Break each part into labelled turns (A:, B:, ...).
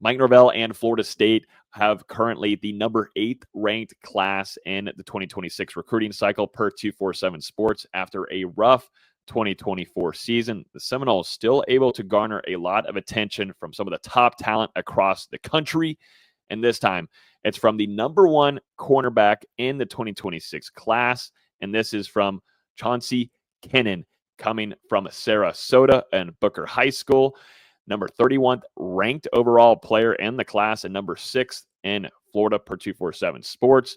A: Mike Norvell and Florida State have currently the number 8th ranked class in the 2026 recruiting cycle per 247 Sports. After a rough 2024 season, the Seminoles still able to garner a lot of attention from some of the top talent across the country. And this time, it's from the number 1 cornerback in the 2026 class. And this is from Chauncey Kennan, coming from Sarasota and Booker High School. Number 31th ranked overall player in the class and number 6th in Florida per 247 Sports.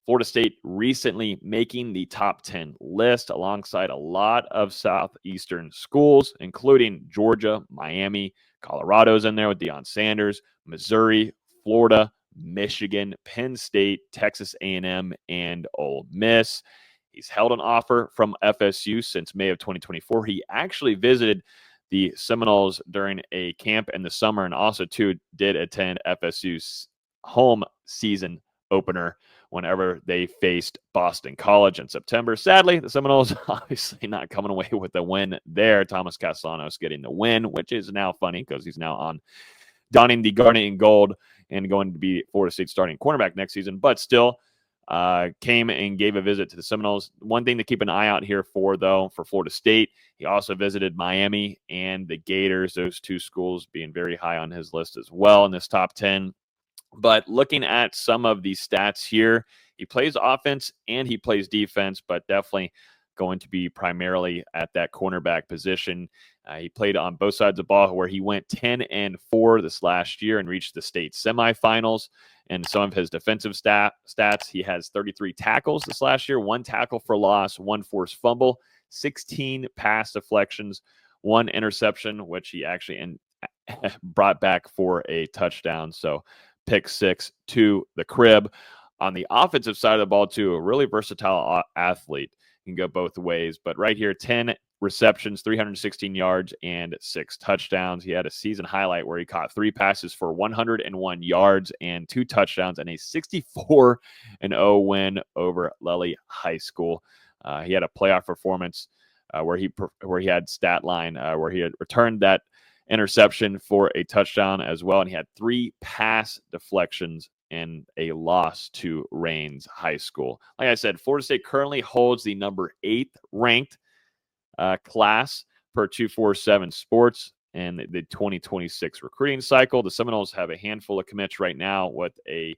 A: Florida State recently making the top 10 list alongside a lot of Southeastern schools, including Georgia, Miami, Colorado's in there with Deion Sanders, Missouri, Florida, Michigan, Penn State, Texas A&M, and Ole Miss. He's held an offer from FSU since May of 2024. He actually visited the Seminoles during a camp in the summer and also, too, did attend FSU's home season opener whenever they faced Boston College in September. Sadly, the Seminoles obviously not coming away with the win there. Thomas Castellanos getting the win, which is now funny because he's now on donning the garnet and gold and going to be Florida State starting cornerback next season. But still, came and gave a visit to the Seminoles. One thing to keep an eye out here for, though, for Florida State, he also visited Miami and the Gators, those two schools being very high on his list as well in this top 10. But looking at some of these stats here, he plays offense and he plays defense, but definitely going to be primarily at that cornerback position. He played on both sides of the ball where he went 10-4 this last year and reached the state semifinals. And some of his defensive stats, he has 33 tackles this last year, 1 tackle for loss, 1 forced fumble, 16 pass deflections, 1 interception, which he actually brought back for a touchdown. So pick 6 to the crib. On the offensive side of the ball, too, a really versatile athlete. Can go both ways. But right here, 10 receptions, 316 yards, and 6 touchdowns. He had a season highlight where he caught 3 passes for 101 yards and 2 touchdowns and a 64-0 win over Lely High School. He had a playoff performance where he had stat line where he had returned that interception for a touchdown as well, and he had 3 pass deflections in a loss to Raines High School. Like I said, Florida State currently holds the number 8th ranked class per 247 Sports in the 2026 recruiting cycle. The Seminoles have a handful of commits right now with a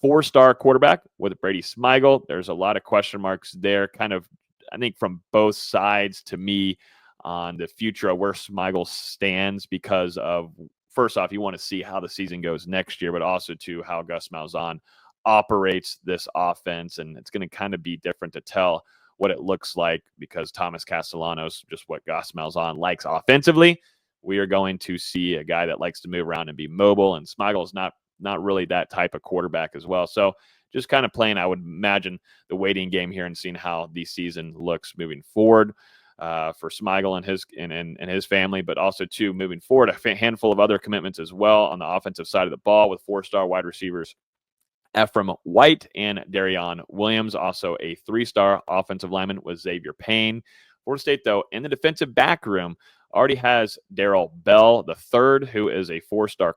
A: 4-star quarterback with Brady Smigel. There's a lot of question marks there, kind of, I think, from both sides to me on the future of where Smigel stands because of, first off, you want to see how the season goes next year, but also, too, how Gus Malzahn operates this offense. And it's going to kind of be different to tell what it looks like because Thomas Castellanos, just what Gus Malzahn likes offensively. We are going to see a guy that likes to move around and be mobile, and Smigel is not really that type of quarterback as well. So just kind of playing, I would imagine, the waiting game here and seeing how the season looks moving forward. For Smigel and his family, but also, too, moving forward, a handful of other commitments as well on the offensive side of the ball with 4-star wide receivers Ephraim White and Darion Williams, also a 3-star offensive lineman with Xavier Payne. Florida State, though, in the defensive back room, already has Darrell Bell the third, who is a 4-star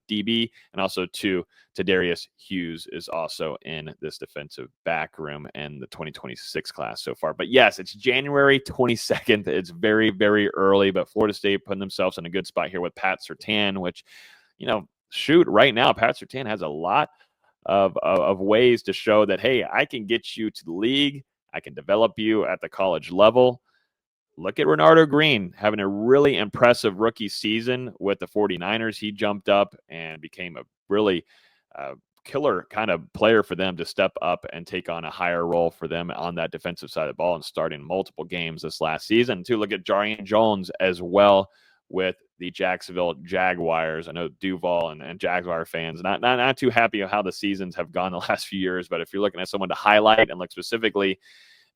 A: DB, and also, too, Tadarius Hughes is also in this defensive back room in the 2026 class so far. But yes, it's January 22nd. It's very, very early, but Florida State putting themselves in a good spot here with Pat Surtain, which, right now, Pat Surtain has a lot of ways to show that, hey, I can get you to the league. I can develop you at the college level. Look at Renardo Green having a really impressive rookie season with the 49ers. He jumped up and became a really killer kind of player for them to step up and take on a higher role for them on that defensive side of the ball and starting multiple games this last season. To look at Jarian Jones as well with the Jacksonville Jaguars. I know Duval and Jaguar fans not too happy of how the seasons have gone the last few years, but if you're looking at someone to highlight and look specifically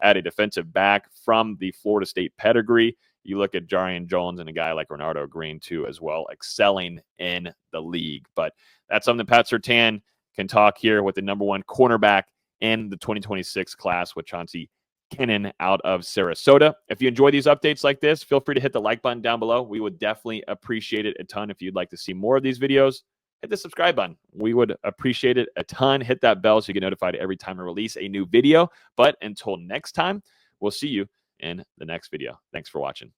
A: at a defensive back from the Florida State pedigree, you look at Jarian Jones and a guy like Renardo Green, too, as well, excelling in the league. But that's something Pat Surtain can talk here with the number 1 cornerback in the 2026 class with Chauncey Kennan out of Sarasota. If you enjoy these updates like this, feel free to hit the like button down below. We would definitely appreciate it a ton if you'd like to see more of these videos. hit the subscribe button. We would appreciate it a ton. Hit that bell so you get notified every time I release a new video. But until next time, we'll see you in the next video. Thanks for watching.